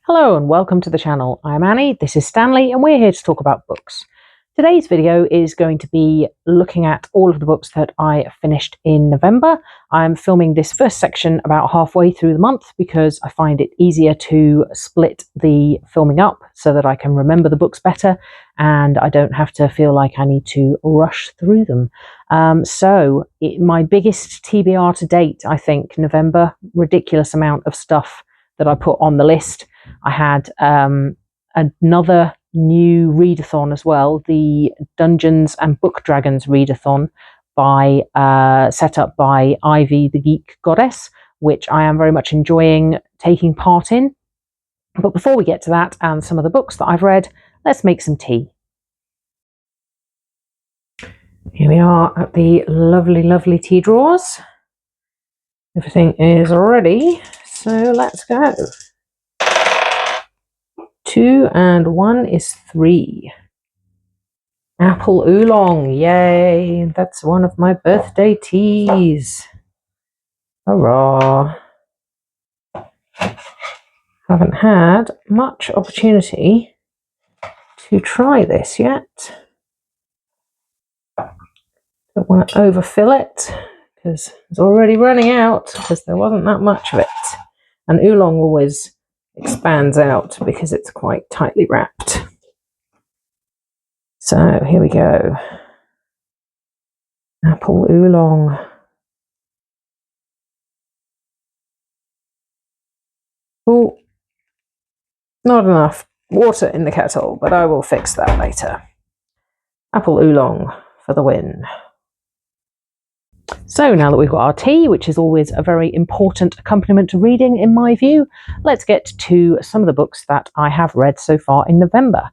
Hello and welcome to the channel. I'm Annie, this is Stanley, and we're here to talk about books. Today's video is going to be looking at all of the books that I finished in November. I'm filming this first section about halfway through the month because I find it easier to split the filming up so that I can remember the books better and I don't have to feel like I need to rush through them. My biggest TBR to date, I think, November, ridiculous amount of stuff that I put on the list. I had another new readathon as well, the Dungeons and Book Dragons Readathon set up by Ivy the Geek Goddess, which I am very much enjoying taking part in. But before we get to that and some of the books that I've read, let's make some tea. Here we are at the lovely, lovely tea drawers. Everything is ready, so let's go. 2 and 1 is 3. Apple oolong, yay! That's one of my birthday teas. Hurrah! Haven't had much opportunity to try this yet. Don't want to overfill it because it's already running out because there wasn't that much of it. And oolong always expands out because it's quite tightly wrapped. So here we go. Apple oolong. Oh, not enough water in the kettle, but I will fix that later. Apple oolong for the win. So now that we've got our tea, which is always a very important accompaniment to reading in my view, let's get to some of the books that I have read so far in November.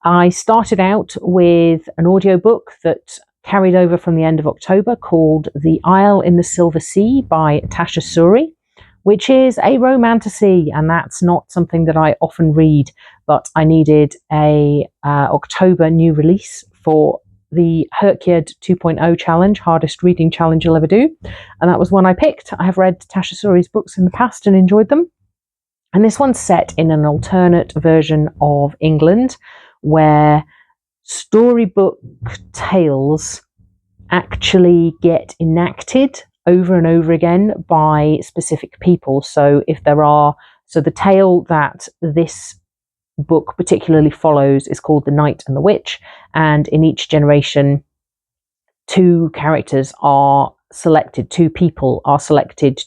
I started out with an audiobook that carried over from the end of October called The Isle in the Silver Sea by Tasha Suri, which is a romantasy, and that's not something that I often read, but I needed a October new release for the Herkyard 2.0 challenge, hardest reading challenge you'll ever do, and that was one I picked. I have read Tasha Suri's books in the past and enjoyed them, and this one's set in an alternate version of England where storybook tales actually get enacted over and over again by specific people. So the tale that this book particularly follows is called The Knight and the Witch, and in each generation two people are selected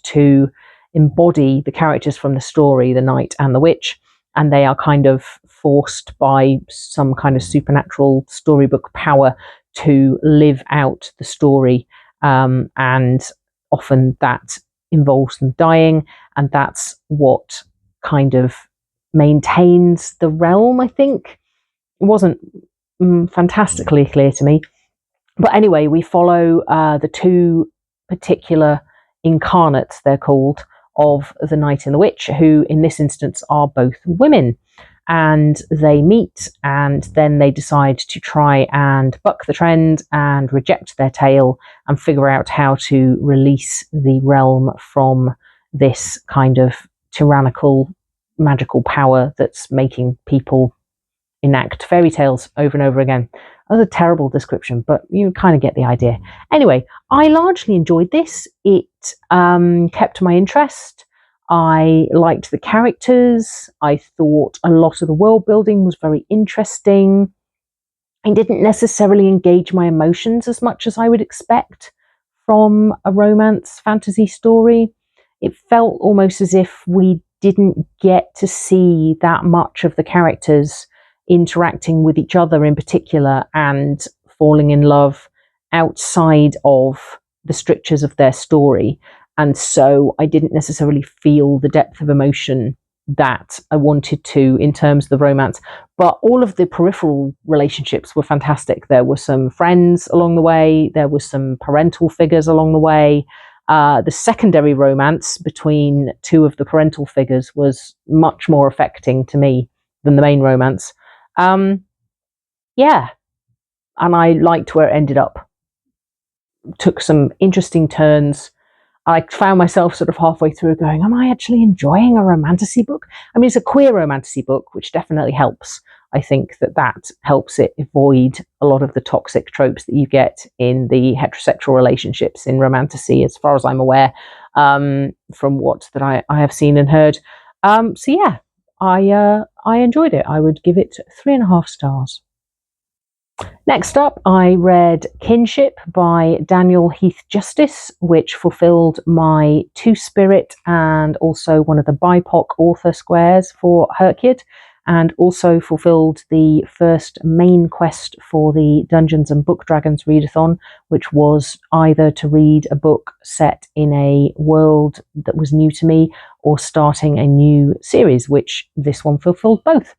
to embody the characters from the story, the knight and the witch, and they are kind of forced by some kind of supernatural storybook power to live out the story, and often that involves them dying, and that's what kind of maintains the realm, I think. It wasn't fantastically clear to me. But anyway, we follow the two particular incarnates, they're called, of the Knight and the Witch, who in this instance are both women. And they meet and then they decide to try and buck the trend and reject their tale and figure out how to release the realm from this kind of tyrannical magical power that's making people enact fairy tales over and over again. That was a terrible description, but you kind of get the idea. Anyway, I largely enjoyed this. It kept my interest. I liked the characters. I thought a lot of the world building was very interesting. It didn't necessarily engage my emotions as much as I would expect from a romance fantasy story. It felt almost as if we didn't get to see that much of the characters interacting with each other in particular and falling in love outside of the strictures of their story. And so I didn't necessarily feel the depth of emotion that I wanted to in terms of the romance. But all of the peripheral relationships were fantastic. There were some friends along the way. There were some parental figures along the way. The secondary romance between two of the parental figures was much more affecting to me than the main romance. Yeah, and I liked where it ended up. Took some interesting turns. I found myself sort of halfway through going, am I actually enjoying a romantasy book? I mean, it's a queer romantasy book, which definitely helps. I think that helps it avoid a lot of the toxic tropes that you get in the heterosexual relationships in romantasy, as far as I'm aware, from what that I have seen and heard. So yeah, I enjoyed it. I would give it 3.5 stars. Next up, I read Kinship by Daniel Heath Justice, which fulfilled my two-spirit and also one of the BIPOC author squares for Herkyard, and also fulfilled the first main quest for the Dungeons Book Dragons Readathon, which was either to read a book set in a world that was new to me or starting a new series, which this one fulfilled both.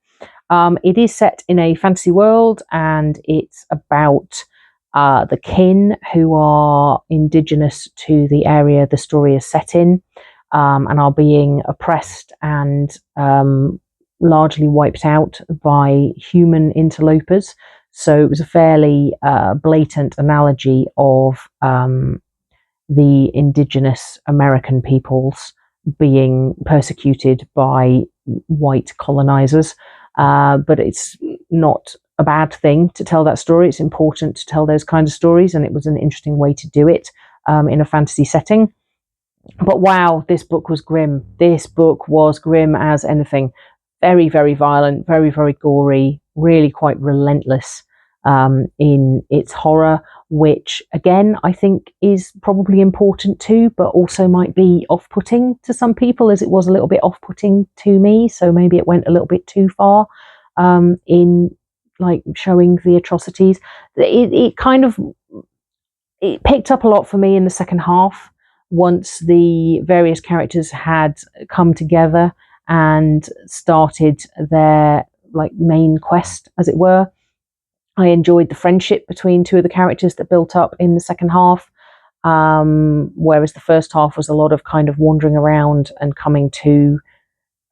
It is set in a fantasy world, and it's about the kin who are indigenous to the area the story is set in, and are being oppressed and largely wiped out by human interlopers. So it was a fairly blatant analogy of the indigenous American peoples being persecuted by white colonizers. But it's not a bad thing to tell that story. It's important to tell those kinds of stories, and it was an interesting way to do it in a fantasy setting. But wow, this book was grim. This book was grim as anything. Very, very violent, very, very gory, really quite relentless in its horror, which again I think is probably important too, but also might be off-putting to some people, as it was a little bit off-putting to me. So maybe it went a little bit too far in like showing the atrocities. It kind of it picked up a lot for me in the second half, once the various characters had come together and started their like main quest, as it were. I enjoyed the friendship between two of the characters that built up in the second half, whereas the first half was a lot of kind of wandering around and coming to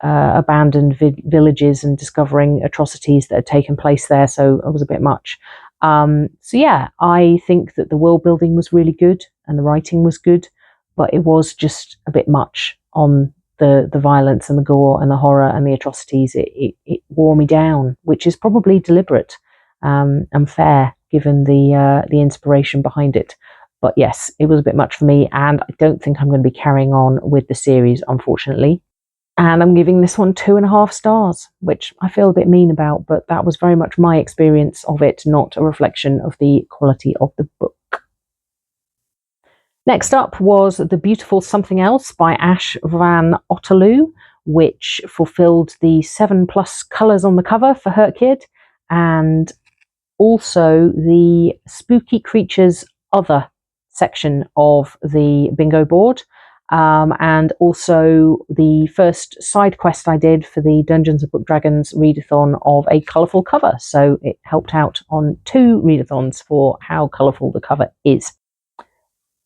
abandoned villages and discovering atrocities that had taken place there. So it was a bit much. So yeah, I think that the world building was really good and the writing was good, but it was just a bit much on the violence and the gore and the horror and the atrocities. It wore me down, which is probably deliberate and fair given the inspiration behind it. But yes, it was a bit much for me, and I don't think I'm going to be carrying on with the series, unfortunately. And I'm giving this one 2.5 stars, which I feel a bit mean about, but that was very much my experience of it, not a reflection of the quality of the book. Next up was The Beautiful Something Else by Ash Van Otterloo, which fulfilled the 7+ colours on the cover for Herkyard, and also the Spooky Creatures Other section of the bingo board. And also the first side quest I did for the Dungeons Book Dragons Readathon of a colourful cover. So it helped out on 2 readathons for how colourful the cover is.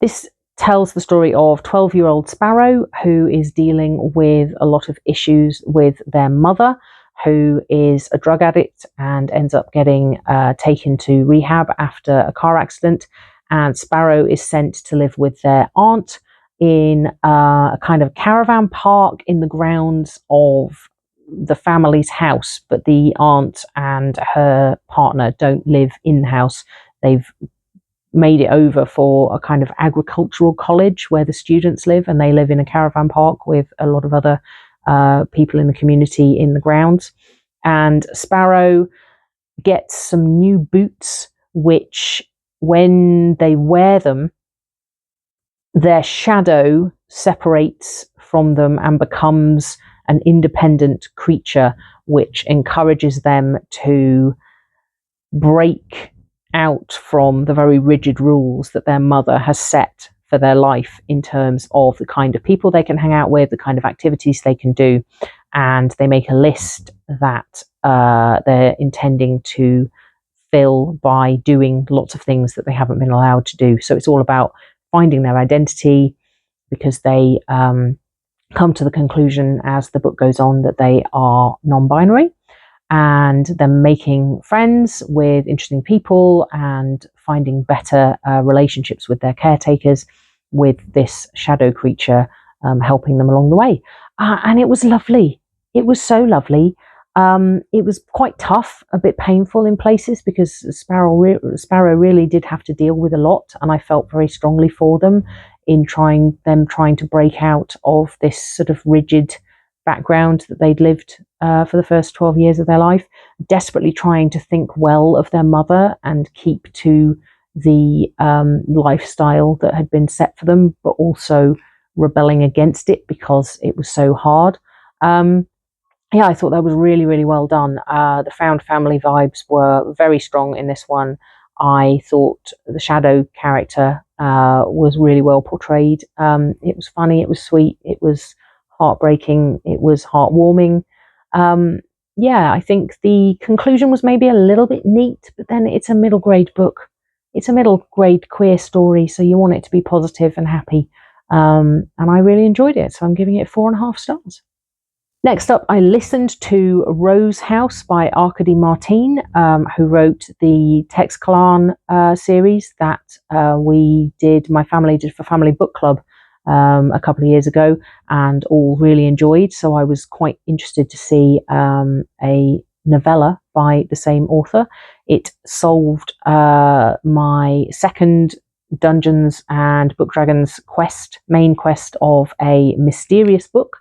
This tells the story of 12-year-old Sparrow, who is dealing with a lot of issues with their mother, who is a drug addict and ends up getting taken to rehab after a car accident. And Sparrow is sent to live with their aunt in a kind of caravan park in the grounds of the family's house, but the aunt and her partner don't live in the house. They've made it over for a kind of agricultural college where the students live, and they live in a caravan park with a lot of other people in the community in the grounds. And Sparrow gets some new boots, which when they wear them, their shadow separates from them and becomes an independent creature, which encourages them to break out from the very rigid rules that their mother has set for their life in terms of the kind of people they can hang out with, the kind of activities they can do. And they make a list that they're intending to fill by doing lots of things that they haven't been allowed to do. So it's all about finding their identity, because they come to the conclusion as the book goes on that they are non-binary, and they're making friends with interesting people and finding better relationships with their caretakers, with this shadow creature helping them along the way. And it was lovely. It was so lovely. It was quite tough, a bit painful in places, because Sparrow really did have to deal with a lot, and I felt very strongly for them in trying to break out of this sort of rigid background that they'd lived for the first 12 years of their life, desperately trying to think well of their mother and keep to the lifestyle that had been set for them, but also rebelling against it because it was so hard. I thought that was really, really well done. The found family vibes were very strong in this one. I thought the shadow character was really well portrayed. It was funny, it was sweet, it was heartbreaking, it was heartwarming. I think the conclusion was maybe a little bit neat, but then it's a middle grade book. It's a middle grade queer story, so you want it to be positive and happy. And I really enjoyed it, so I'm giving it 4.5 stars. Next up, I listened to Rose House by Arkady Martin, who wrote the Text Clan series that my family did for Family Book Club a couple of years ago, and all really enjoyed. So I was quite interested to see a novella by the same author. It solved my second Dungeons and Book Dragons main quest of a mysterious book.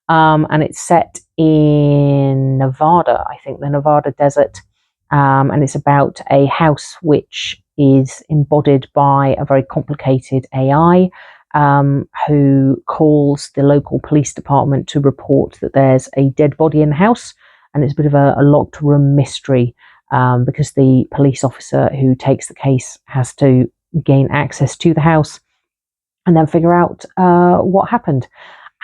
And it's set in Nevada, I think the Nevada desert. And it's about a house which is embodied by a very complicated AI who calls the local police department to report that there's a dead body in the house. And it's a bit of a locked room mystery because the police officer who takes the case has to gain access to the house and then figure out what happened.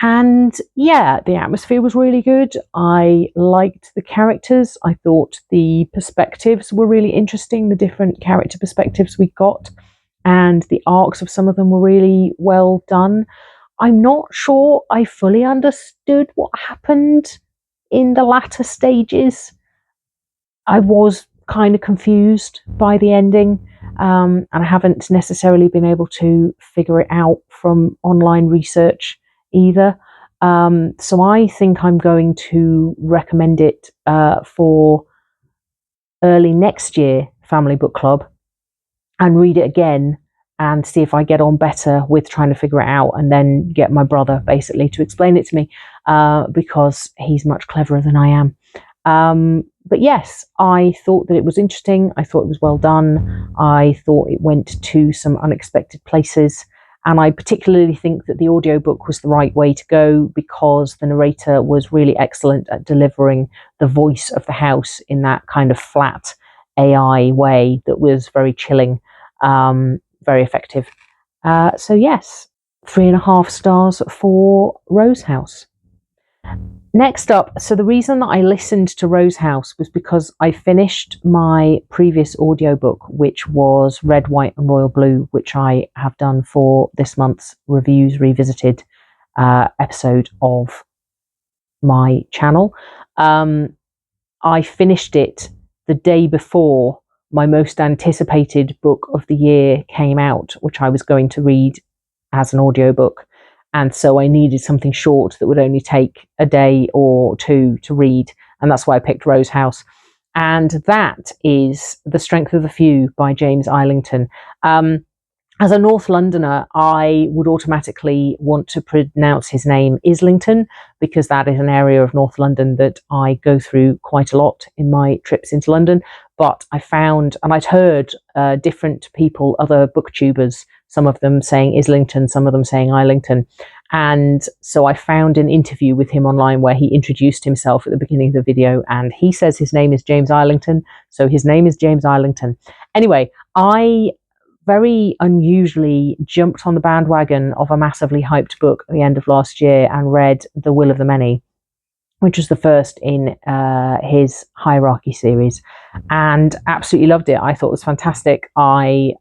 And the atmosphere was really good. I liked the characters. I thought the perspectives were really interesting, the different character perspectives we got, and the arcs of some of them were really well done. I'm not sure I fully understood what happened in the latter stages. I was kind of confused by the ending, and I haven't necessarily been able to figure it out from online research either. So I think I'm going to recommend it for early next year Family Book Club and read it again and see if I get on better with trying to figure it out, and then get my brother basically to explain it to me because he's much cleverer than I am. But yes, I thought that it was interesting. I thought it was well done. I thought it went to some unexpected places. And I particularly think that the audiobook was the right way to go because the narrator was really excellent at delivering the voice of the house in that kind of flat AI way that was very chilling, very effective. So yes, 3.5 stars for Rose House. Next up, so the reason that I listened to Rose House was because I finished my previous audiobook, which was Red, White and Royal Blue, which I have done for this month's Reviews Revisited episode of my channel. I finished it the day before my most anticipated book of the year came out, which I was going to read as an audiobook. And so I needed something short that would only take a day or two to read. And that's why I picked Rose House. And that is The Strength of the Few by James Islington. As a North Londoner, I would automatically want to pronounce his name Islington, because that is an area of North London that I go through quite a lot in my trips into London. But I found, and I'd heard different people, other booktubers, some of them saying Islington, some of them saying Islington. And so I found an interview with him online where he introduced himself at the beginning of the video, and he says his name is James Islington. So his name is James Islington. Anyway, I very unusually jumped on the bandwagon of a massively hyped book at the end of last year and read The Will of the Many, which was the first in his Hierarchy series, and absolutely loved it. I thought it was fantastic. I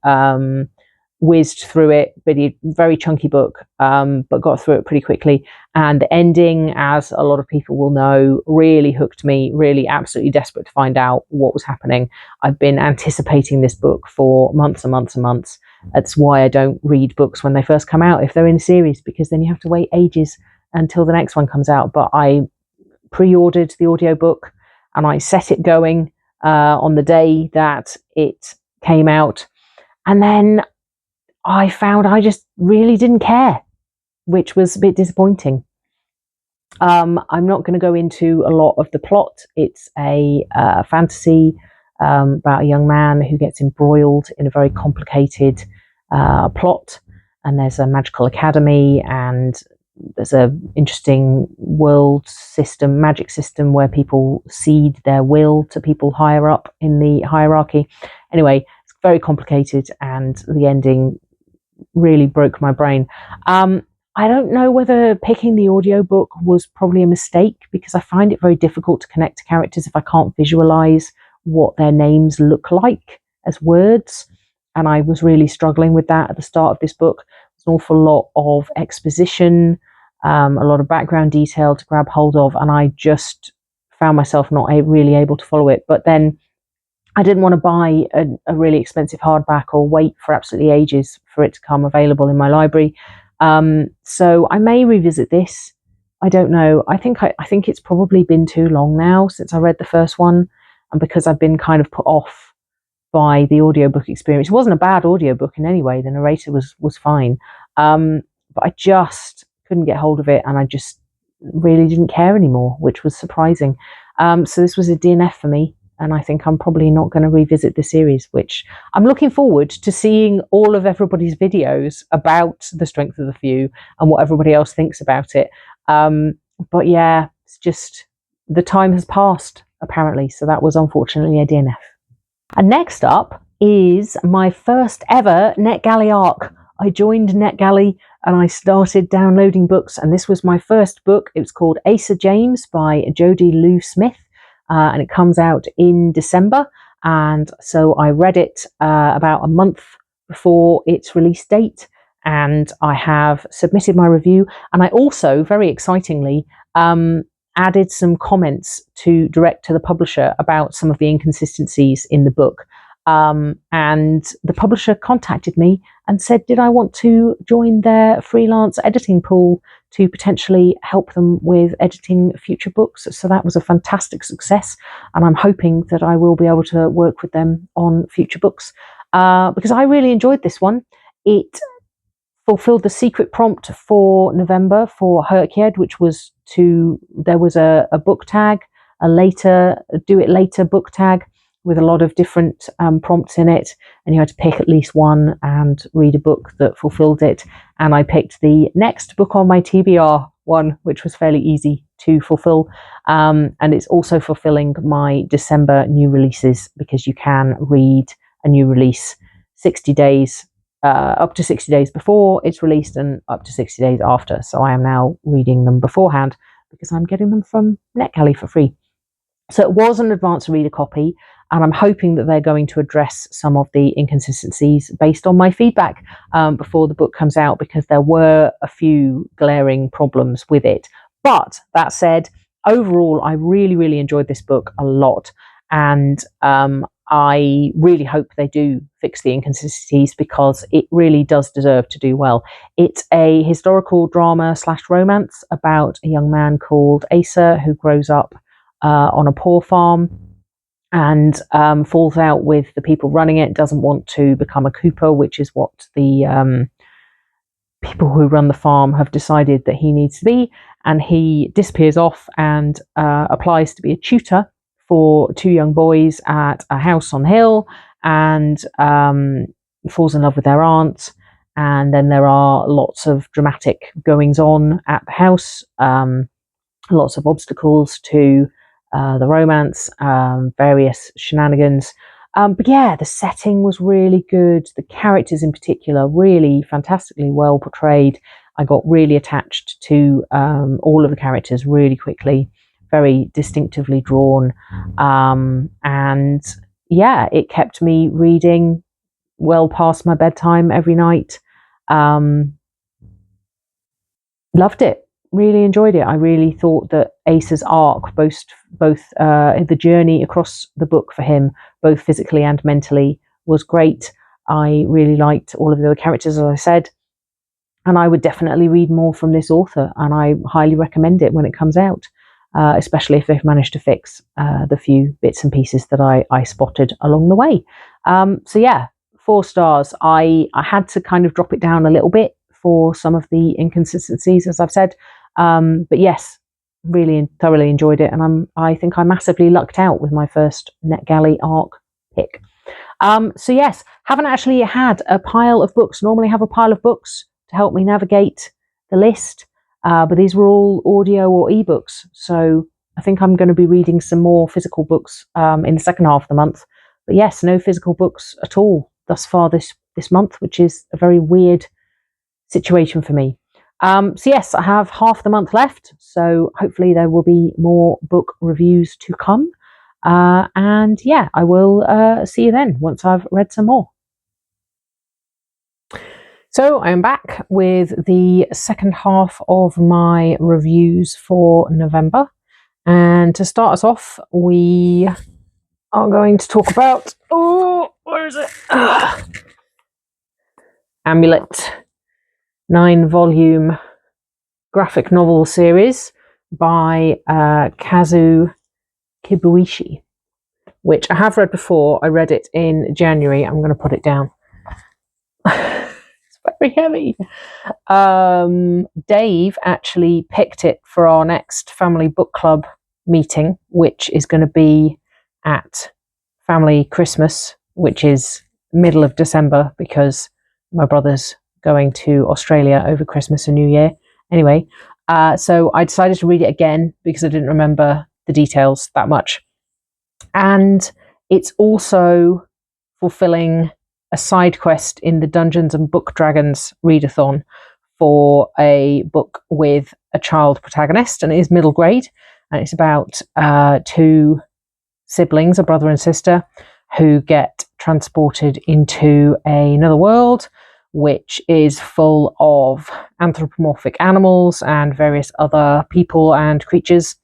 whizzed through it, but very chunky book, but got through it pretty quickly. And the ending, as a lot of people will know, really hooked me, really absolutely desperate to find out what was happening. I've been anticipating this book for months and months and months. That's why I don't read books when they first come out if they're in a series, because then you have to wait ages until the next one comes out. But I pre-ordered the audiobook and I set it going on the day that it came out, and then I found I just really didn't care, which was a bit disappointing. I'm not going to go into a lot of the plot. It's a fantasy about a young man who gets embroiled in a very complicated plot, and there's a magical academy, and there's a interesting world system, magic system, where people cede their will to people higher up in the hierarchy. Anyway, it's very complicated, and the ending really broke my brain. I don't know whether picking the audiobook was probably a mistake, because I find it very difficult to connect to characters if I can't visualize what their names look like as words. And I was really struggling with that at the start of this book. There's an awful lot of exposition, a lot of background detail to grab hold of, and I just found myself not really able to follow it. But then I didn't want to buy a really expensive hardback or wait for absolutely ages for it to come available in my library. So I may revisit this. I don't know. I think it's probably been too long now since I read the first one, and because I've been kind of put off by the audiobook experience. It wasn't a bad audiobook in any way. The narrator was fine. But I just couldn't get hold of it, and I just really didn't care anymore, which was surprising. So this was a DNF for me. And I think I'm probably not going to revisit the series, which I'm looking forward to seeing all of everybody's videos about The Strength of the Few and what everybody else thinks about it. But yeah, it's just the time has passed, apparently. So that was unfortunately a DNF. And next up is my first ever NetGalley arc. I joined NetGalley and I started downloading books. And this was my first book. It was called Asa James by Jodie Lou Smith. And it comes out in December. And so I read it about a month before its release date. And I have submitted my review. And I also, very excitingly, added some comments to direct to the publisher about some of the inconsistencies in the book. And the publisher contacted me and said, did I want to join their freelance editing pool to potentially help them with editing future books. So that was a fantastic success. And I'm hoping that I will be able to work with them on future books because I really enjoyed this one. It fulfilled the secret prompt for November for Herkyed, which was there was a book tag, a do it later book tag with a lot of different prompts in it, and you had to pick at least one and read a book that fulfilled it. And I picked the next book on my TBR one, which was fairly easy to fulfill. And it's also fulfilling my December new releases, because you can read a new release 60 days, up to 60 days before it's released and up to 60 days after. So I am now reading them beforehand because I'm getting them from NetGalley for free. So it was an advanced reader copy, and I'm hoping that they're going to address some of the inconsistencies based on my feedback before the book comes out, because there were a few glaring problems with it. But that said, overall, I really, really enjoyed this book a lot. And I really hope they do fix the inconsistencies, because it really does deserve to do well. It's a historical drama / romance about a young man called Asa who grows up on a poor farm and falls out with the people running it, doesn't want to become a cooper, which is what the people who run the farm have decided that he needs to be. And he disappears off and applies to be a tutor for two young boys at a house on the hill, and falls in love with their aunt. And then there are lots of dramatic goings on at the house, lots of obstacles to the romance, various shenanigans. But yeah, the setting was really good. The characters in particular, really fantastically well portrayed. I got really attached to all of the characters really quickly, very distinctively drawn. And yeah, it kept me reading well past my bedtime every night. Loved it. Really enjoyed it. I really thought that Asa's arc, both the journey across the book for him, both physically and mentally, was great. I really liked all of the other characters, as I said, and I would definitely read more from this author, and I highly recommend it when it comes out, especially if they've managed to fix the few bits and pieces that I spotted along the way. So yeah, 4 stars. I had to kind of drop it down a little bit for some of the inconsistencies, as I've said, but yes, really thoroughly enjoyed it, and I think I massively lucked out with my first NetGalley ARC pick. So yes, haven't actually had a pile of books. Normally have a pile of books to help me navigate the list, but these were all audio or ebooks, so I think I'm going to be reading some more physical books in the second half of the month. But yes, no physical books at all thus far this month, which is a very weird situation for me. So yes, I have half the month left, so hopefully there will be more book reviews to come. And yeah, I will see you then once I've read some more. So I am back with the second half of my reviews for November. And to start us off, we are going to talk about, where is it? Amulet, 9-volume graphic novel series by Kazu Kibuishi, which I have read before. I read it in January. I'm going to put it down. It's very heavy. Dave actually picked it for our next family book club meeting, which is going to be at family Christmas, which is middle of December, because my brother's going to Australia over Christmas and New Year. Anyway, so I decided to read it again because I didn't remember the details that much. And it's also fulfilling a side quest in the Dungeons Book Dragons Readathon for a book with a child protagonist, and it is middle grade, and it's about 2 siblings, a brother and sister, who get transported into another world, which is full of anthropomorphic animals and various other people and creatures.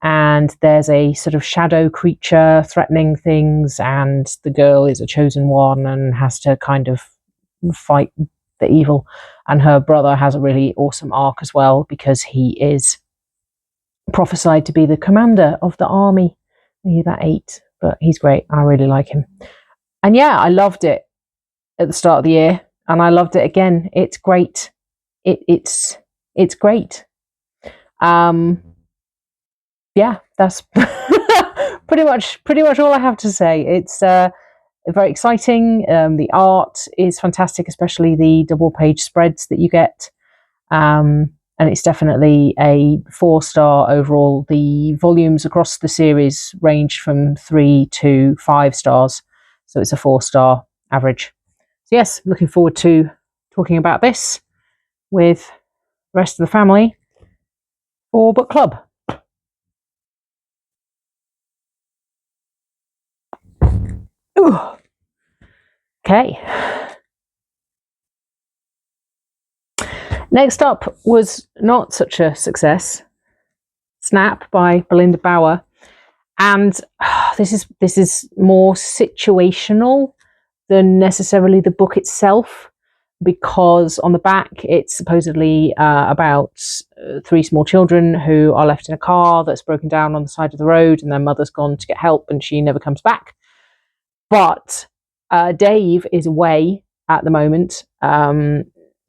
And there's a sort of shadow creature threatening things, and the girl is a chosen one and has to kind of fight the evil. And her brother has a really awesome arc as well, because he is prophesied to be the commander of the army. He's about 8, but he's great. I really like him. And yeah, I loved it at the start of the year, and I loved it again. It's great. It's great. Yeah, that's pretty much all I have to say. It's very exciting. The art is fantastic, especially the double-page spreads that you get. And it's definitely a 4-star overall. The volumes across the series range from 3 to 5 stars, so it's a 4-star average. So yes, looking forward to talking about this with the rest of the family for book club. Ooh. Okay. Next up was not such a success. Snap by Belinda Bauer, and this is more situational than necessarily the book itself, because on the back it's supposedly about 3 small children who are left in a car that's broken down on the side of the road, and their mother's gone to get help and she never comes back. But Dave is away at the moment,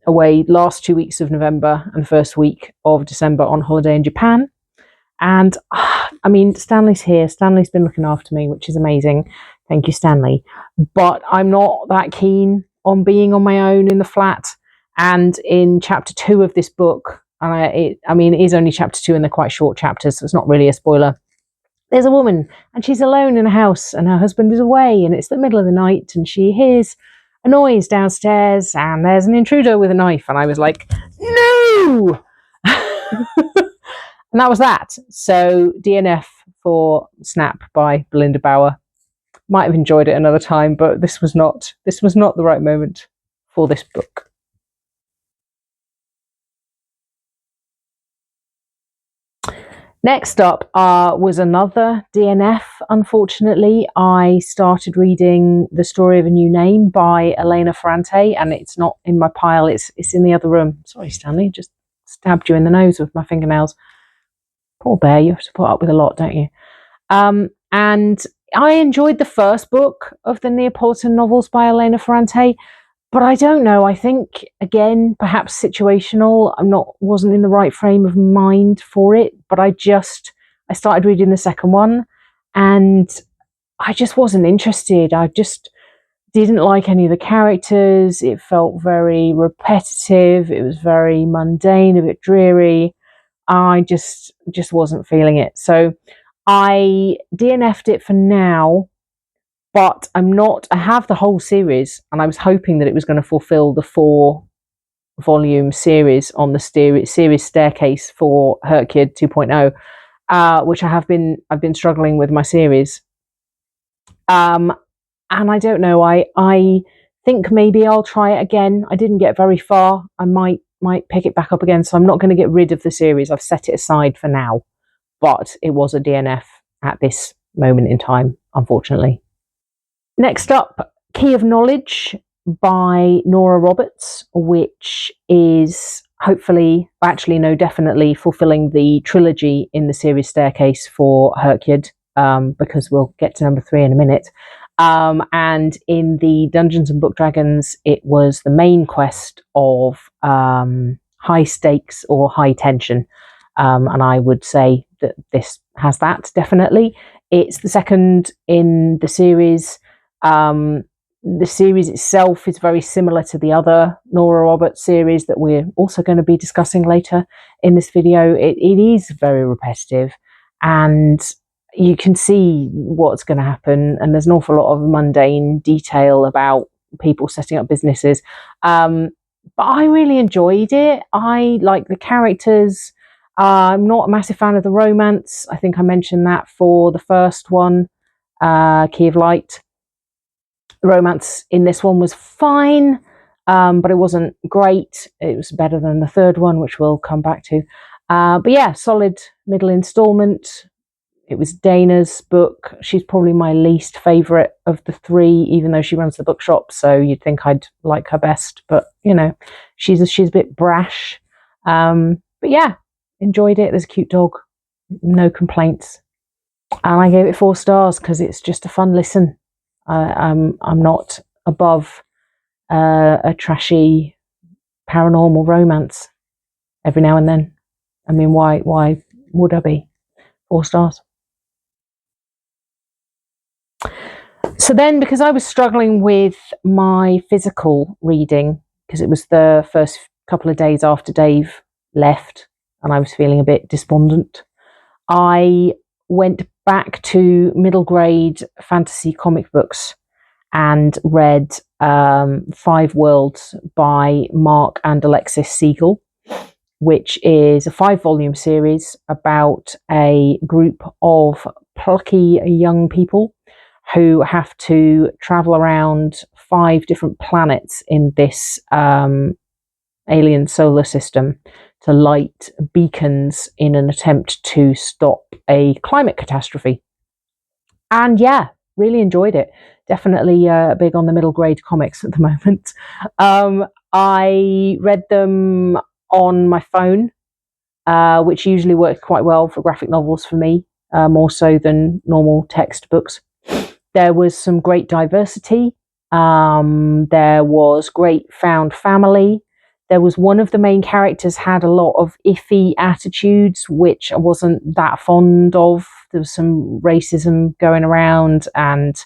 away last 2 weeks of November and the first week of December on holiday in Japan. And I mean, Stanley's here. Stanley's been looking after me, which is amazing. Thank you, Stanley. But I'm not that keen on being on my own in the flat. And in chapter 2 of this book, it is only chapter 2 and they're quite short chapters, so it's not really a spoiler. There's a woman and she's alone in a house and her husband is away, and it's the middle of the night and she hears a noise downstairs and there's an intruder with a knife. And I was like, no! And that was that. So DNF for Snap by Belinda Bauer. Might have enjoyed it another time, but this was not the right moment for this book. Next up was another DNF, unfortunately. I started reading The Story of a New Name by Elena Ferrante, and it's not in my pile, it's in the other room. Sorry, Stanley, just stabbed you in the nose with my fingernails. Poor bear, you have to put up with a lot, don't you? And I enjoyed the first book of the Neapolitan novels by Elena Ferrante, but I don't know. I think, again, perhaps situational. Wasn't in the right frame of mind for it, but I started reading the second one and I just wasn't interested. I just didn't like any of the characters. It felt very repetitive. It was very mundane, a bit dreary. I just wasn't feeling it. So I DNF'd it for now, but I have the whole series, and I was hoping that it was going to fulfill the 4-volume series on the series staircase for Herkyard 2.0, which I've been struggling with my series. And I don't know, I think maybe I'll try it again. I didn't get very far. I might pick it back up again, so I'm not going to get rid of the series. I've set it aside for now, but it was a DNF at this moment in time, unfortunately. Next up, Key of Knowledge by Nora Roberts, which is definitely fulfilling the trilogy in the series staircase for Herkyard, because we'll get to number 3 in a minute. And in the Dungeons and Book Dragons, it was the main quest of high stakes or high tension. And I would say that this has that, definitely. It's the second in the series. The series itself is very similar to the other Nora Roberts series that we're also going to be discussing later in this video. It is very repetitive, and you can see what's going to happen, and there's an awful lot of mundane detail about people setting up businesses. But I really enjoyed it. I like the characters. I'm not a massive fan of the romance. I think I mentioned that for the first one, Key of Light. The romance in this one was fine, but it wasn't great. It was better than the third one, which we'll come back to. But yeah, solid middle installment. It was Dana's book. She's probably my least favourite of the 3, even though she runs the bookshop, so you'd think I'd like her best. But, you know, she's a bit brash. But yeah, enjoyed it. There's a cute dog. No complaints. And I gave it 4 stars because it's just a fun listen. I'm not above a trashy paranormal romance every now and then. I mean, why would I be? 4 stars. So then, because I was struggling with my physical reading, because it was the first couple of days after Dave left and I was feeling a bit despondent, I went back to middle grade fantasy comic books and read 5 Worlds by Mark and Alexis Siegel, which is a 5-volume series about a group of plucky young people who have to travel around 5 different planets in this alien solar system to light beacons in an attempt to stop a climate catastrophe. And yeah, really enjoyed it. Definitely big on the middle grade comics at the moment. I read them on my phone, which usually works quite well for graphic novels for me, more so than normal text books. There was some great diversity. There was great found family. There was one of the main characters had a lot of iffy attitudes, which I wasn't that fond of. There was some racism going around and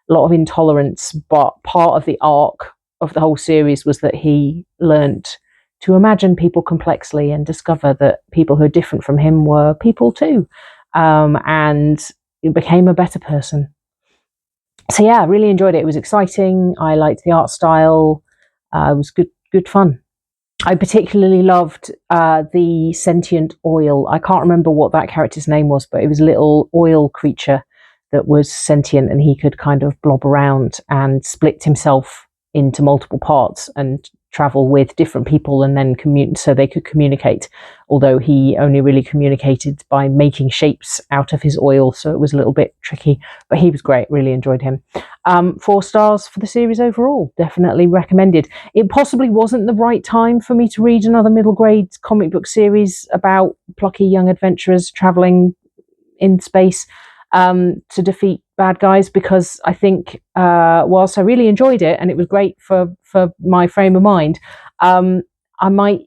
a lot of intolerance, but part of the arc of the whole series was that he learnt to imagine people complexly and discover that people who are different from him were people too, and he became a better person. So yeah, I really enjoyed it. It was exciting. I liked the art style. It was good fun. I particularly loved the sentient oil. I can't remember what that character's name was, but it was a little oil creature that was sentient, and he could kind of blob around and split himself into multiple parts and travel with different people and then so they could communicate, although he only really communicated by making shapes out of his oil, so it was a little bit tricky, but he was great, really enjoyed him. 4 stars for the series overall, definitely recommended. It possibly wasn't the right time for me to read another middle grade comic book series about plucky young adventurers traveling in space to defeat bad guys, because I think whilst I really enjoyed it and it was great for my frame of mind, I might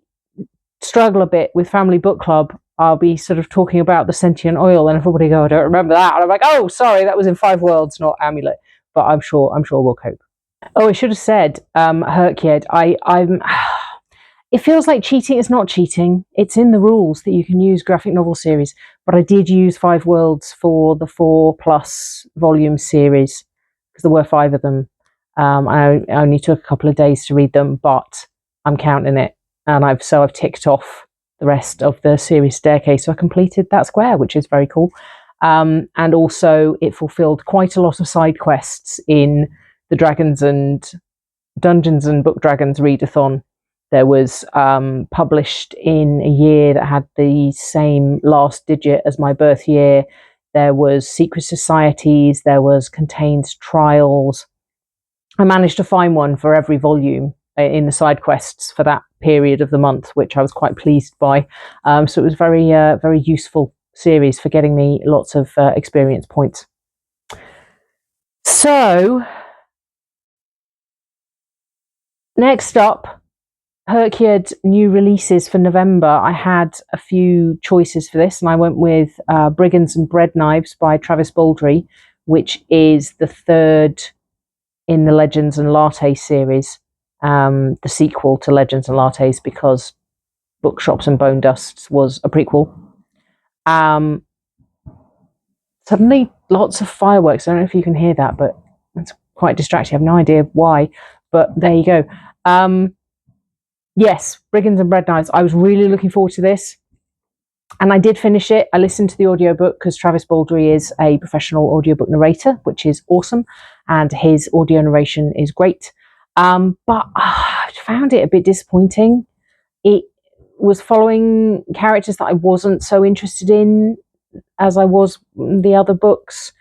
struggle a bit with family book club. I'll be sort of talking about the sentient oil and everybody go, I don't remember that, and I'm like, oh sorry, that was in 5 Worlds, not Amulet. But I'm sure we'll cope. Oh, I should have said Herkyed. I'm it feels like cheating. It's not cheating. It's in the rules that you can use graphic novel series. But I did use 5 Worlds for the 4+ volume series, because there were 5 of them. I only took a couple of days to read them, but I'm counting it. And I've ticked off the rest of the series staircase. So I completed that square, which is very cool. And also it fulfilled quite a lot of side quests in the Dungeons and Book Dragons Readathon. There was published in a year that had the same last digit as my birth year. There was secret societies. There was contains trials. I managed to find one for every volume in the side quests for that period of the month, which I was quite pleased by. So it was very, very useful series for getting me lots of experience points. So next up, Herkyed new releases for November. I had a few choices for this, and I went with Brigands and Bread Knives by Travis Baldree, which is the 3rd in the Legends and Lattes series, the sequel to Legends and Lattes, because Bookshops and Bone Dusts was a prequel. Suddenly lots of fireworks. I don't know if you can hear that, but it's quite distracting. I have no idea why, but there you go. Yes, Brigands and Bread Knives. I was really looking forward to this, and I did finish it. I listened to the audiobook because Travis Baldree is a professional audiobook narrator, which is awesome, and his audio narration is great. But I found it a bit disappointing. It was following characters that I wasn't so interested in as I was the other books,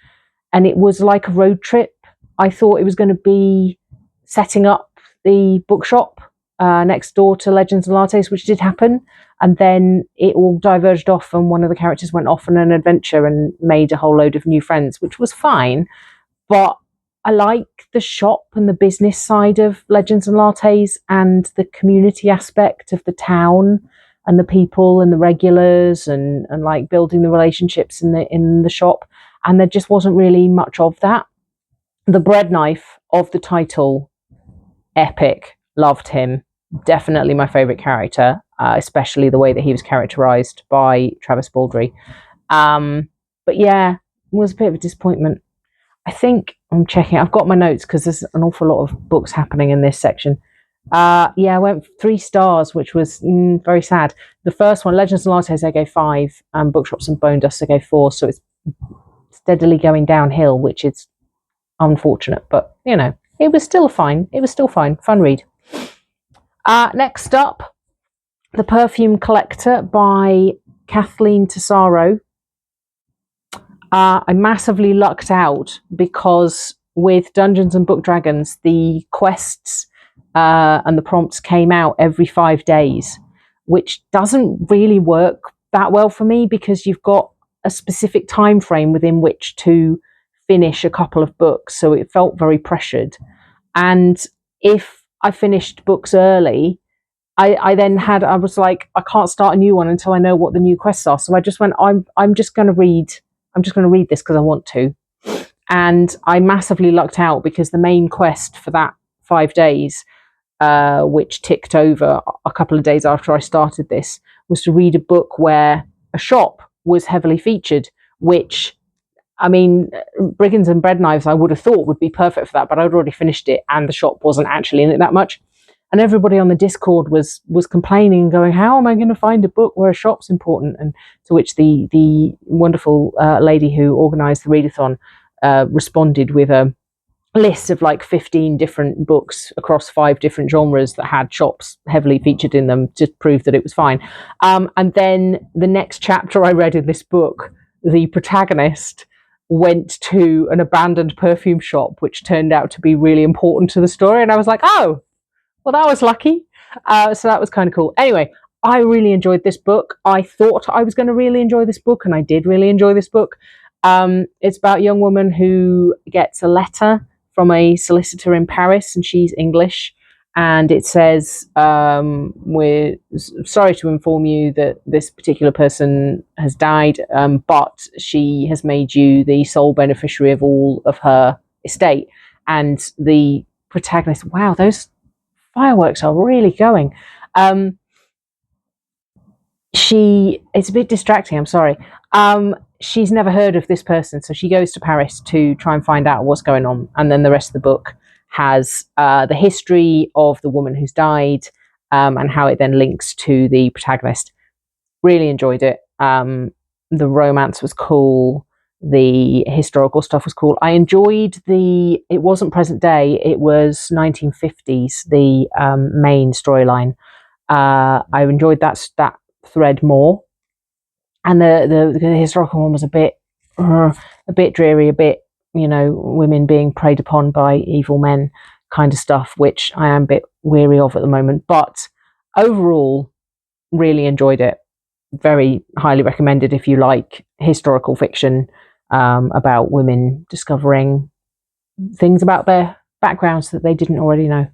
and it was like a road trip. I thought it was going to be setting up the bookshop next door to Legends and Lattes, which did happen, and then it all diverged off and one of the characters went off on an adventure and made a whole load of new friends, which was fine. But I like the shop and the business side of Legends and Lattes, and the community aspect of the town and the people and the regulars, and like building the relationships in the shop, and there just wasn't really much of that. The bread knife of the title, epic, loved him. Definitely my favourite character, especially the way that he was characterised by Travis Baldree. But yeah, it was a bit of a disappointment. I think I'm checking. I've got my notes because there's an awful lot of books happening in this section. I went 3 stars, which was very sad. The first one, Legends and Lattes, I gave 5, and Bookshops and Bone Dust, I gave 4. So it's steadily going downhill, which is unfortunate. But you know, it was still fine. Fun read. Next up, The Perfume Collector by Kathleen Tesaro. I massively lucked out because with Dungeons and Book Dragons, the quests and the prompts came out every 5 days, which doesn't really work that well for me because you've got a specific time frame within which to finish a couple of books. So it felt very pressured. And if I finished books early, I was like, I can't start a new one until I know what the new quests are. So I just went, I'm just going to read this because I want to. And I massively lucked out because the main quest for that 5 days, which ticked over a couple of days after I started this, was to read a book where a shop was heavily featured, which, I mean, Brigands and Bread Knives I would have thought would be perfect for that, but I'd already finished it and the shop wasn't actually in it that much. And everybody on the Discord was complaining, going, how am I going to find a book where a shop's important? And to which the wonderful lady who organised the readathon responded with a list of like 15 different books across 5 different genres that had chops heavily featured in them to prove that it was fine. And then the next chapter I read in this book, the protagonist went to an abandoned perfume shop, which turned out to be really important to the story. And I was like, oh, well, that was lucky. So that was kind of cool. Anyway, I really enjoyed this book. I thought I was going to really enjoy this book, and I did really enjoy this book. It's about a young woman who gets a letter from a solicitor in Paris, and she's English. And it says, we're sorry to inform you that this particular person has died, but she has made you the sole beneficiary of all of her estate. And the protagonist, wow, those fireworks are really going. It's a bit distracting, I'm sorry. She's never heard of this person, so she goes to Paris to try and find out what's going on. And then the rest of the book has the history of the woman who's died, and how it then links to the protagonist. Really enjoyed it. The romance was cool. The historical stuff was cool. I enjoyed it wasn't present day, it was 1950s, the main storyline. I enjoyed that thread more. And the historical one was a bit dreary, a bit, women being preyed upon by evil men kind of stuff, which I am a bit weary of at the moment. But overall, really enjoyed it. Very highly recommended if you like historical fiction about women discovering things about their backgrounds that they didn't already know.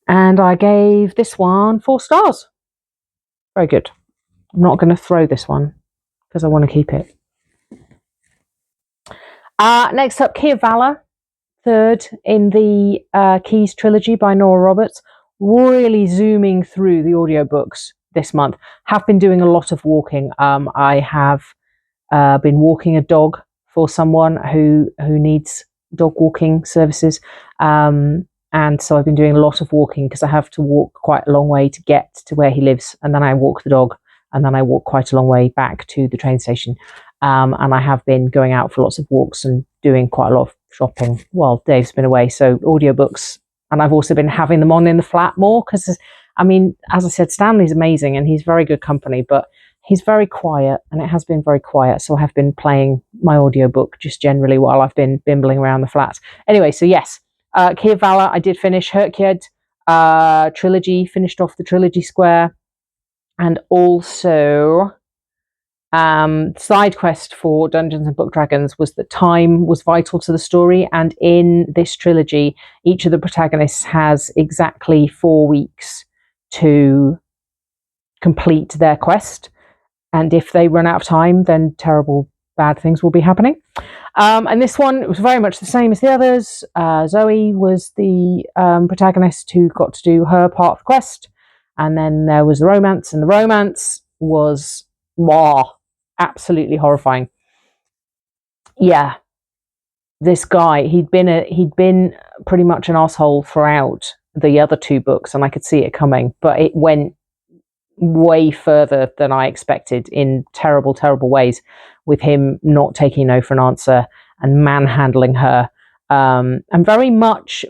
And I gave this one 4 stars. Very good. I'm not going to throw this one because I want to keep it. Next up, Key of Valor, 3rd in the Keys trilogy by Nora Roberts. Really zooming through the audiobooks this month. Have been doing a lot of walking. I have been walking a dog for someone who needs dog walking services. And so I've been doing a lot of walking because I have to walk quite a long way to get to where he lives. And then I walk the dog, and then I walk quite a long way back to the train station. And I have been going out for lots of walks and doing quite a lot of shopping while Dave's been away. So audiobooks, and I've also been having them on in the flat more because, I mean, as I said, Stanley's amazing and he's very good company, but he's very quiet, and it has been very quiet. So I have been playing my audiobook just generally while I've been bimbling around the flat. Anyway, so yes, Key of Valor, I did finish. Herkyed trilogy, finished off the trilogy square. And also side quest for Dungeons and Book Dragons was that time was vital to the story, and in this trilogy each of the protagonists has exactly 4 weeks to complete their quest, and if they run out of time then terrible bad things will be happening. And this one was very much the same as the others. Zoe was the protagonist who got to do her part of the quest, and then there was the romance, and the romance was absolutely horrifying. Yeah, this guy, he'd been pretty much an asshole throughout the other 2 books, and I could see it coming, but it went way further than I expected in terrible, terrible ways, with him not taking no for an answer and manhandling her, and very much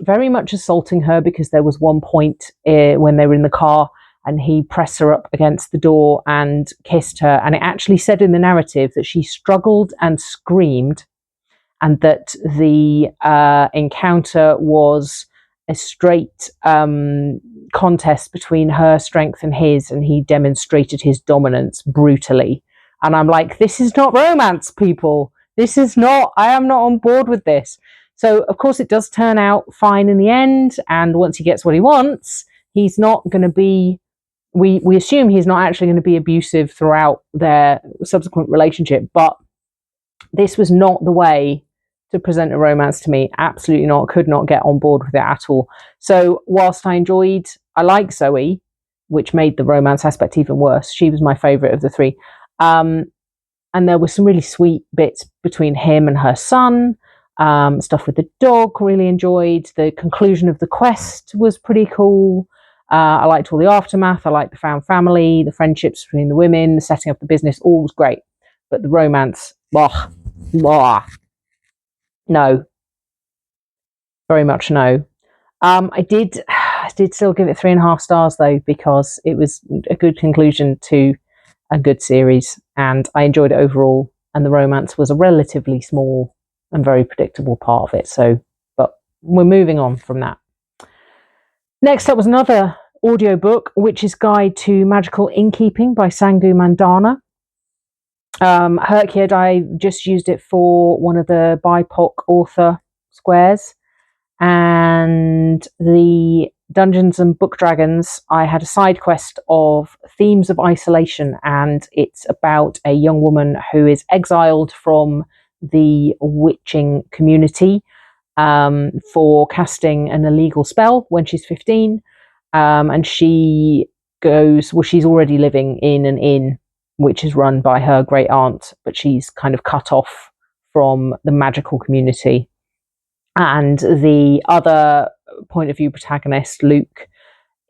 assaulting her, because there was one point when they were in the car and he pressed her up against the door and kissed her, and it actually said in the narrative that she struggled and screamed, and that the encounter was a straight contest between her strength and his, and he demonstrated his dominance brutally. And I'm like, this is not romance, people. This is not, I am not on board with this. So, of course, it does turn out fine in the end, and once he gets what he wants, he's not going to be, we assume he's not actually going to be abusive throughout their subsequent relationship, but this was not the way to present a romance to me. Absolutely not. Could not get on board with it at all. So whilst I like Zoe, which made the romance aspect even worse. She was my favourite of the 3. And there were some really sweet bits between him and her son. Stuff with the dog, really enjoyed. The conclusion of the quest was pretty cool. I liked all the aftermath. I liked the found family, the friendships between the women, the setting up the business, all was great. But the romance, no. very much no. I did still give it 3.5 stars though, because it was a good conclusion to a good series, and I enjoyed it overall. And the romance was a relatively small and very predictable part of it. So, but we're moving on from that. Next up was another audiobook, Witch's Guide to Magical Innkeeping by Sangu Mandana. Herkyard, I just used it for one of the BIPOC author squares, and the Dungeons and Book Dragons, I had a side quest of Themes of Isolation, and it's about a young woman who is exiled from the witching community for casting an illegal spell when she's 15, and she goes, well, she's already living in an inn which is run by her great aunt, but she's kind of cut off from the magical community. And the other point of view protagonist, Luke,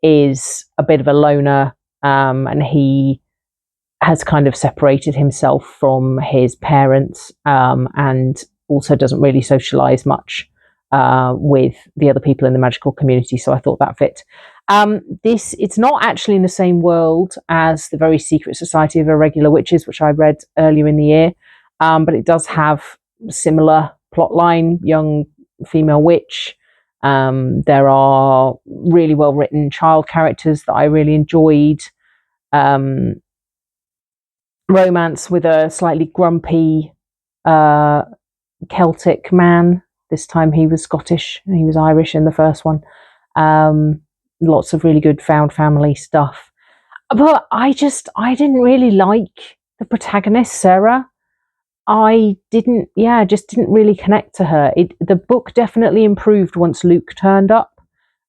is a bit of a loner, and he has kind of separated himself from his parents, and also doesn't really socialize much with the other people in the magical community. So I thought that fit. It's not actually in the same world as the Very Secret Society of Irregular Witches, which I read earlier in the year, but it does have similar plotline, young female witch. There are really well written child characters that I really enjoyed. Romance with a slightly grumpy Celtic man. This time he was Scottish and he was Irish in the first one. Lots of really good found family stuff. But I didn't really like the protagonist, Sarah. Just didn't really connect to her. The book definitely improved once Luke turned up,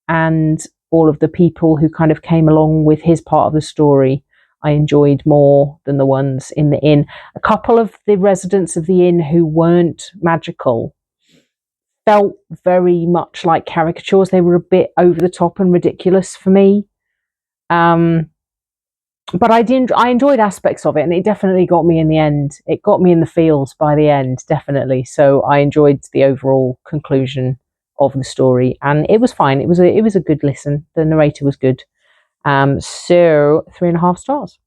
and all of the people who kind of came along with his part of the story I enjoyed more than the ones in the inn. A couple of the residents of the inn who weren't magical felt very much like caricatures. They were a bit over the top and ridiculous for me. But I enjoyed aspects of it, and it definitely got me in the end. It got me in the feels by the end, definitely. So I enjoyed the overall conclusion of the story, and it was fine. It was a good listen. The narrator was good. So 3.5 stars.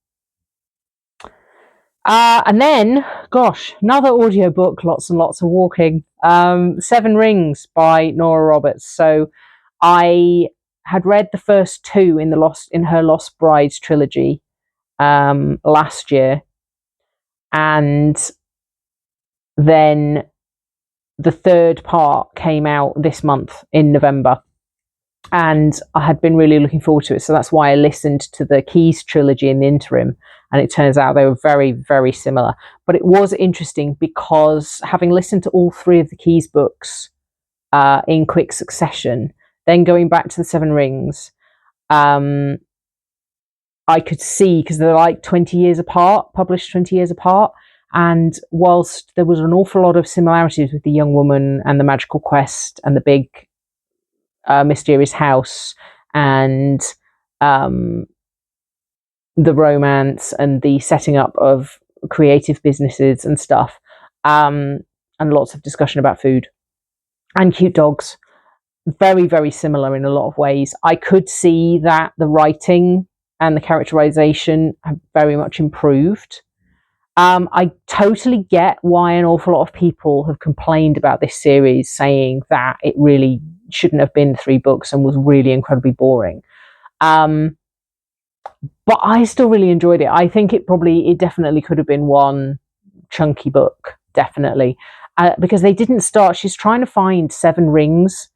And then, gosh, another audiobook, lots and lots of walking. 7 Rings by Nora Roberts. So I had read the first 2 in her Lost Brides trilogy last year, and then the 3rd part came out this month in November, and I had been really looking forward to it. So that's why I listened to the Keys trilogy in the interim, and it turns out they were very, very similar. But it was interesting because having listened to all 3 of the Keys books in quick succession, then going back to the 7 Rings, I could see, because they're like 20 years apart, published 20 years apart. And whilst there was an awful lot of similarities with the young woman and the magical quest and the big mysterious house and the romance and the setting up of creative businesses and stuff, and lots of discussion about food and cute dogs, very, very similar in a lot of ways. I could see that the writing and the characterization have very much improved. I totally get why an awful lot of people have complained about this series, saying that it really shouldn't have been 3 books and was really incredibly boring. But I still really enjoyed it. I think it definitely could have been one chunky book, definitely. Because they didn't start, she's trying to find 7 rings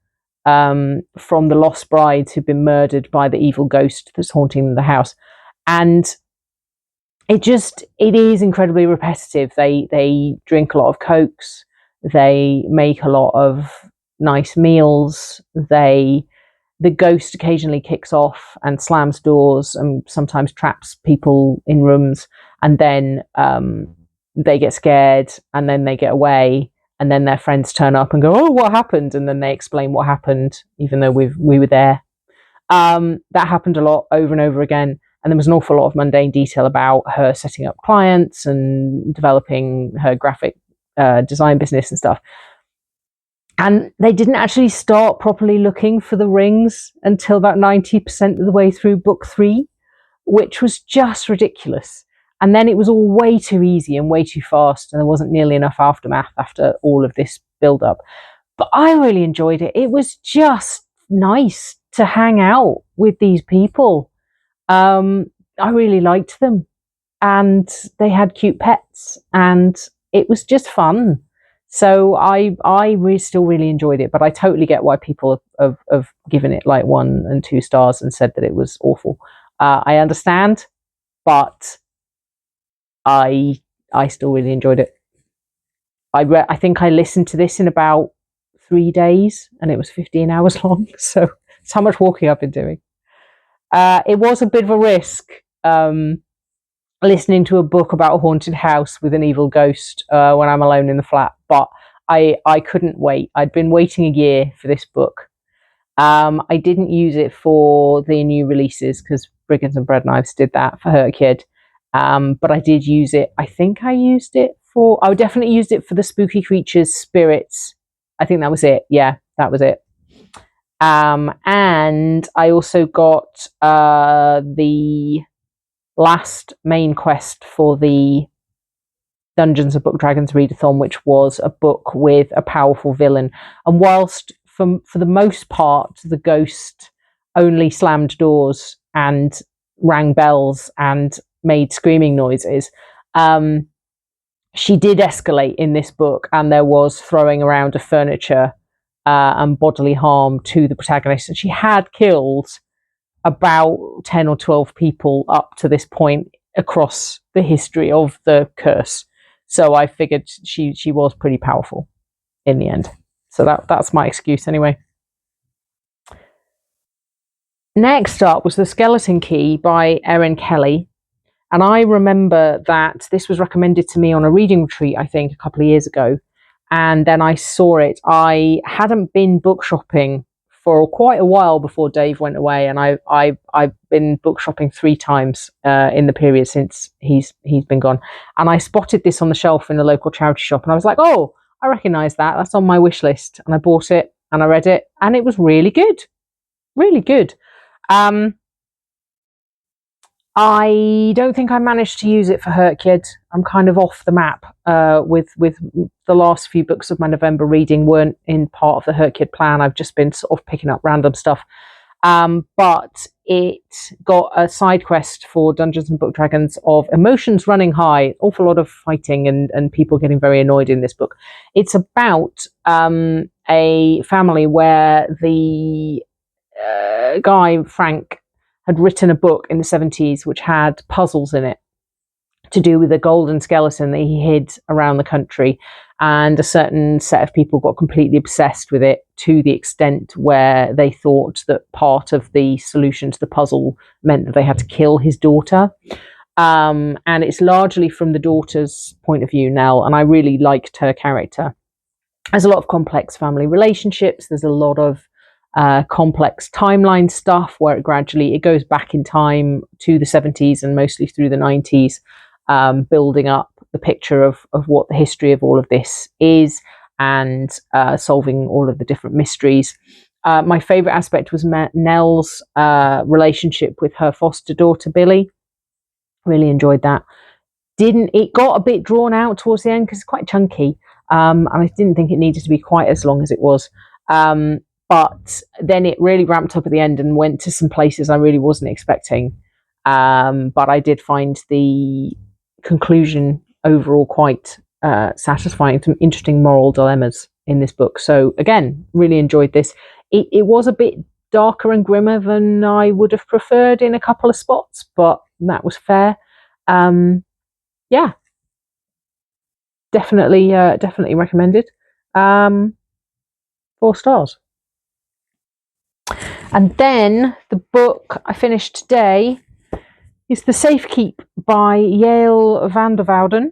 from the lost brides who've been murdered by the evil ghost that's haunting the house. And it is incredibly repetitive. They drink a lot of Cokes. They make a lot of nice meals. The ghost occasionally kicks off and slams doors and sometimes traps people in rooms. And then they get scared and then they get away. And then their friends turn up and go, "Oh, what happened?" And then they explain what happened, even though we were there. That happened a lot over and over again. And there was an awful lot of mundane detail about her setting up clients and developing her graphic design business and stuff. And they didn't actually start properly looking for the rings until about 90% of the way through book 3, which was just ridiculous. And then it was all way too easy and way too fast, and there wasn't nearly enough aftermath after all of this build up. But I really enjoyed it. It was just nice to hang out with these people. I really liked them, and they had cute pets, and it was just fun. So I still really enjoyed it, but I totally get why people have given it like 1 and 2 stars and said that it was awful. I understand, but I still really enjoyed it. I think I listened to this in about 3 days, and it was 15 hours long. So it's how much walking I've been doing. It was a bit of a risk, listening to a book about a haunted house with an evil ghost when I'm alone in the flat, but I couldn't wait. I'd been waiting a year for this book. I didn't use it for the new releases because Brigands and Bread Knives did that for Her Kid. But I did use it. I think I used it for, I definitely used it for the Spooky Creatures Spirits. I think that was it. Yeah, that was it. And I also got the last main quest for the Dungeons Book Dragons Readathon, which was a book with a powerful villain. And whilst for the most part the ghost only slammed doors and rang bells and made screaming noises, she did escalate in this book, and there was throwing around of furniture and bodily harm to the protagonist. And she had killed about 10 or 12 people up to this point across the history of the curse. So I figured she was pretty powerful in the end. So that's my excuse anyway. Next up was The Skeleton Key by Erin Kelly. And I remember that this was recommended to me on a reading retreat, I think, a couple of years ago. And then I saw it. I hadn't been book shopping for quite a while before Dave went away, and I've been book shopping 3 times in the period since he's been gone. And I spotted this on the shelf in the local charity shop, and I was like, oh, I recognise that. That's on my wish list. And I bought it, and I read it, and it was really good, really good. I don't think I managed to use it for Hurt Kid. I'm kind of off the map with the last few books of my November reading weren't in part of the Hurt Kid plan. I've just been sort of picking up random stuff. But it got a side quest for Dungeons and Book Dragons of emotions running high, awful lot of fighting and people getting very annoyed in this book. It's about a family where the guy, Frank, had written a book in the 70s which had puzzles in it to do with a golden skeleton that he hid around the country. And a certain set of people got completely obsessed with it to the extent where they thought that part of the solution to the puzzle meant that they had to kill his daughter. And it's largely from the daughter's point of view, Nell, and I really liked her character. There's a lot of complex family relationships. There's a lot of complex timeline stuff where it goes back in time to the 70s and mostly through the 90s, building up the picture of what the history of all of this is and solving all of the different mysteries. My favourite aspect was Nell's relationship with her foster daughter, Billy. Really enjoyed that. It got a bit drawn out towards the end because it's quite chunky, and I didn't think it needed to be quite as long as it was. But then it really ramped up at the end and went to some places I really wasn't expecting. But I did find the conclusion overall quite satisfying. Some interesting moral dilemmas in this book. So again, really enjoyed this. It was a bit darker and grimmer than I would have preferred in a couple of spots, but that was fair. Yeah, definitely recommended. 4 stars. And then the book I finished today is The Safekeep by Yael van der Wouden,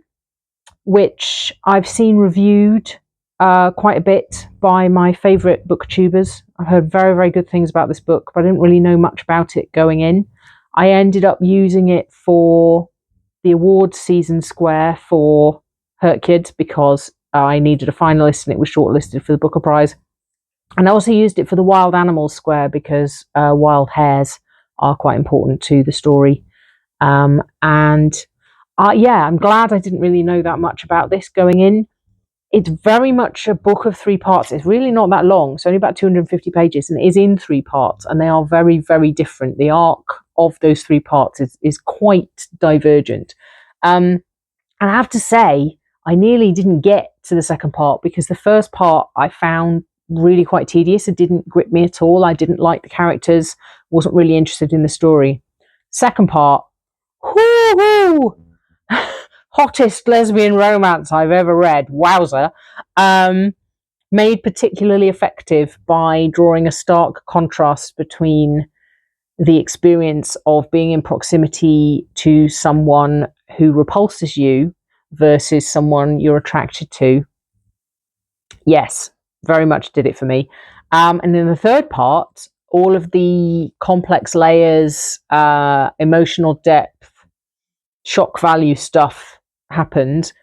which I've seen reviewed quite a bit by my favourite booktubers. I've heard very, very good things about this book, but I didn't really know much about it going in. I ended up using it for the awards season square for Hurt Kids because I needed a finalist and it was shortlisted for the Booker Prize. And I also used it for the wild animals square because wild hares are quite important to the story. I'm glad I didn't really know that much about this going in. It's very much a book of 3 parts. It's really not that long. It's only about 250 pages and it is in 3 parts, and they are very, very different. The arc of those 3 parts is quite divergent. And I have to say, I nearly didn't get to the second part because the first part I found really quite tedious. It didn't grip me at all. I didn't like the characters, wasn't really interested in the story. Second part, whoo-hoo! Hottest lesbian romance I've ever read. Wowzer. Made particularly effective by drawing a stark contrast between the experience of being in proximity to someone who repulses you versus someone you're attracted to. Yes, very much did it for me. And in the third part, all of the complex layers, emotional depth, shock value stuff happened.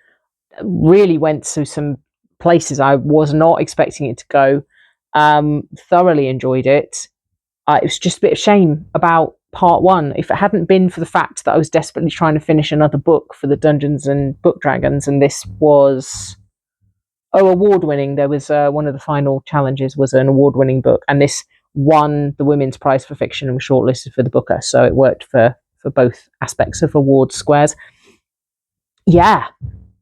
Really went to some places I was not expecting it to go. Thoroughly enjoyed it. It was just a bit of shame about part 1. If it hadn't been for the fact that I was desperately trying to finish another book for the Dungeons and Book Dragons, and this was award-winning. There was one of the final challenges was an award-winning book, and this won the Women's Prize for Fiction and was shortlisted for the Booker, so it worked for both aspects of award squares. Yeah,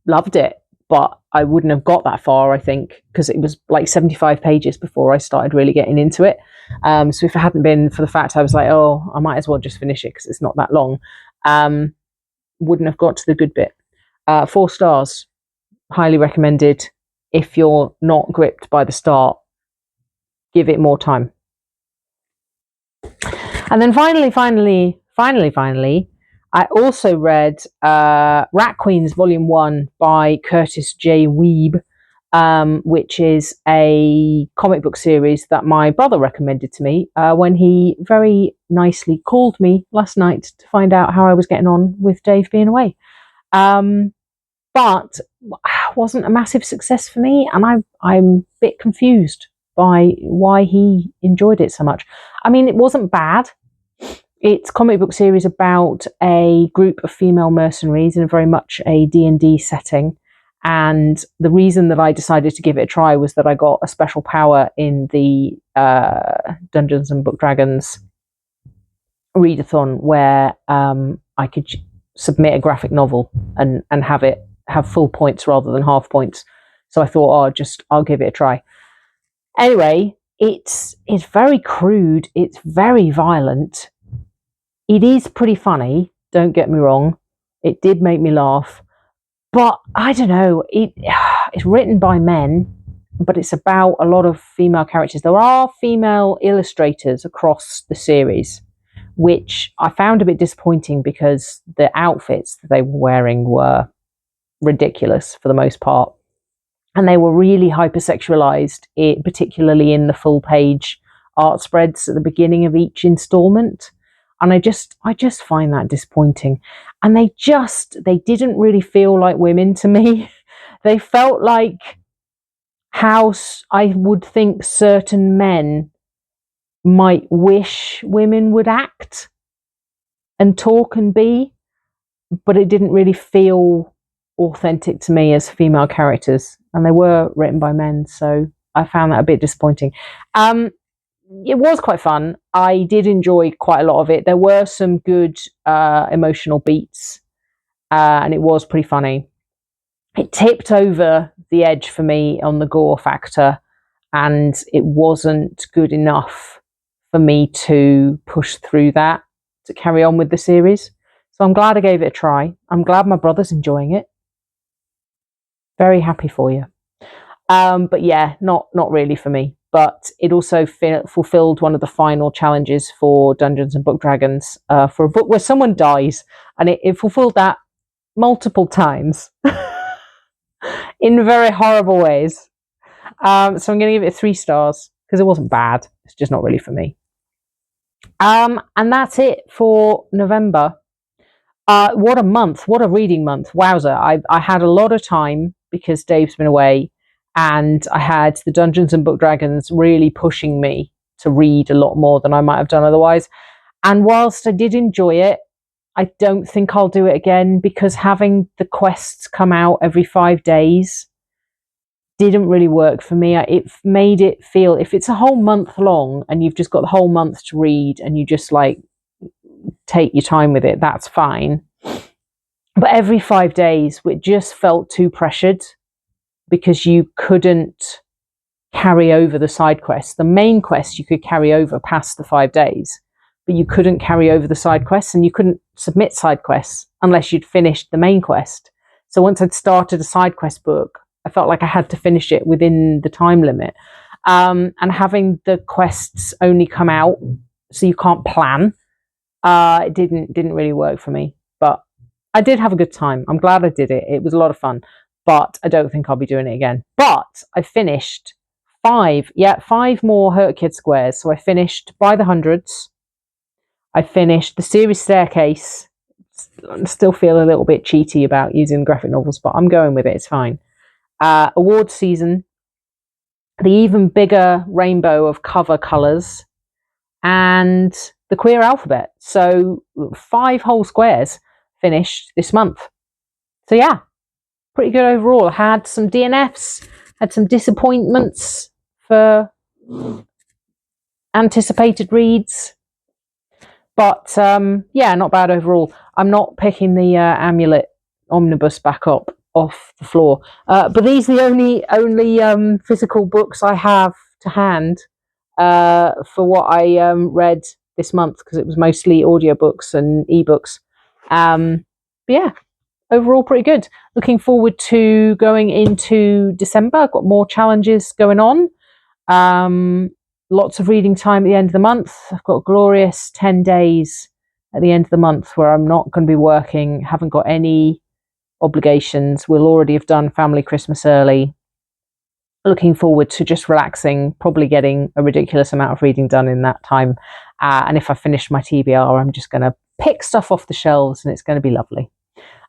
loved it, but I wouldn't have got that far, I think, because it was like 75 pages before I started really getting into it. So if it hadn't been for the fact I was like, oh, I might as well just finish it because it's not that long, wouldn't have got to the good bit. 4 stars, highly recommended. If you're not gripped by the start, give it more time. And then finally, I also read Rat Queens Volume 1 by Curtis J. Weeb, which is a comic book series that my brother recommended to me when he very nicely called me last night to find out how I was getting on with Dave being away. But wasn't a massive success for me, and I'm a bit confused by why he enjoyed it so much. I mean, it wasn't bad. It's a comic book series about a group of female mercenaries in very much a D&D setting. And the reason that I decided to give it a try was that I got a special power in the Dungeons and Book Dragons Readathon where I could submit a graphic novel and have full points rather than half points. So I thought, I'll give it a try. Anyway, it's very crude. It's very violent. It is pretty funny, don't get me wrong. It did make me laugh. But I don't know, it's written by men, but it's about a lot of female characters. There are female illustrators across the series, which I found a bit disappointing because the outfits that they were wearing were ridiculous for the most part. And they were really hypersexualized, particularly in the full page art spreads at the beginning of each installment. And I just find that disappointing. And they didn't really feel like women to me. They felt like how I would think certain men might wish women would act and talk and be, but it didn't really feel authentic to me as female characters. And they were written by men, so I found that a bit disappointing. It was quite fun. I did enjoy quite a lot of it. There were some good emotional beats, and it was pretty funny. It tipped over the edge for me on the gore factor, and it wasn't good enough for me to push through that to carry on with the series. So I'm glad I gave it a try. I'm glad my brother's enjoying it. Very happy for you. But yeah, not really for me. But it also fulfilled one of the final challenges for Dungeons and Book Dragons for a book where someone dies, and it fulfilled that multiple times in very horrible ways. So I'm going to give it 3 stars because it wasn't bad. It's just not really for me. And that's it for November. What a month! What a reading month! Wowzer! I had a lot of time because Dave's been away, and I had the Dungeons and Book Dragons really pushing me to read a lot more than I might have done otherwise. And whilst I did enjoy it, I don't think I'll do it again, because having the quests come out every 5 days didn't really work for me. It made it feel, if it's a whole month long and you've just got the whole month to read and you just like take your time with it, that's fine. But every 5 days, it just felt too pressured, because you couldn't carry over the side quests. The main quests you could carry over past the 5 days, but you couldn't carry over the side quests, and you couldn't submit side quests unless you'd finished the main quest. So once I'd started a side quest book, I felt like I had to finish it within the time limit. And having the quests only come out so you can't plan, it didn't really work for me. But I did have a good time. I'm glad I did it. It was a lot of fun, but I don't think I'll be doing it again. But I finished 5 more Hurt Kid squares. So I finished By the Hundreds. I finished The Serious Staircase. I still feel a little bit cheaty about using graphic novels, but I'm going with it. It's fine. Award Season, The Even Bigger Rainbow of Cover Colours, and The Queer Alphabet. So 5 whole squares finished this month. So yeah, pretty good overall. Had some DNFs, had some disappointments for anticipated reads, but yeah, not bad overall. I'm not picking the Amulet Omnibus back up off the floor, but these are the only physical books I have to hand for what I read this month, because it was mostly audiobooks and ebooks. But yeah, overall pretty good. Looking forward to going into December. I've got more challenges going on. Lots of reading time at the end of the month. I've got a glorious 10 days at the end of the month where I'm not going to be working, haven't got any obligations. We'll already have done family Christmas early. Looking forward to just relaxing, probably getting a ridiculous amount of reading done in that time. And if I finish my TBR, I'm just going to pick stuff off the shelves and it's going to be lovely.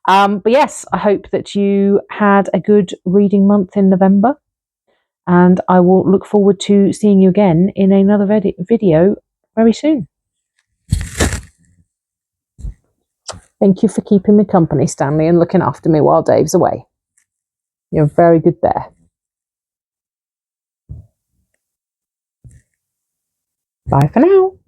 But yes, I hope that you had a good reading month in November. And I will look forward to seeing you again in another video very soon. Thank you for keeping me company, Stanley, and looking after me while Dave's away. You're a very good bear. Bye for now.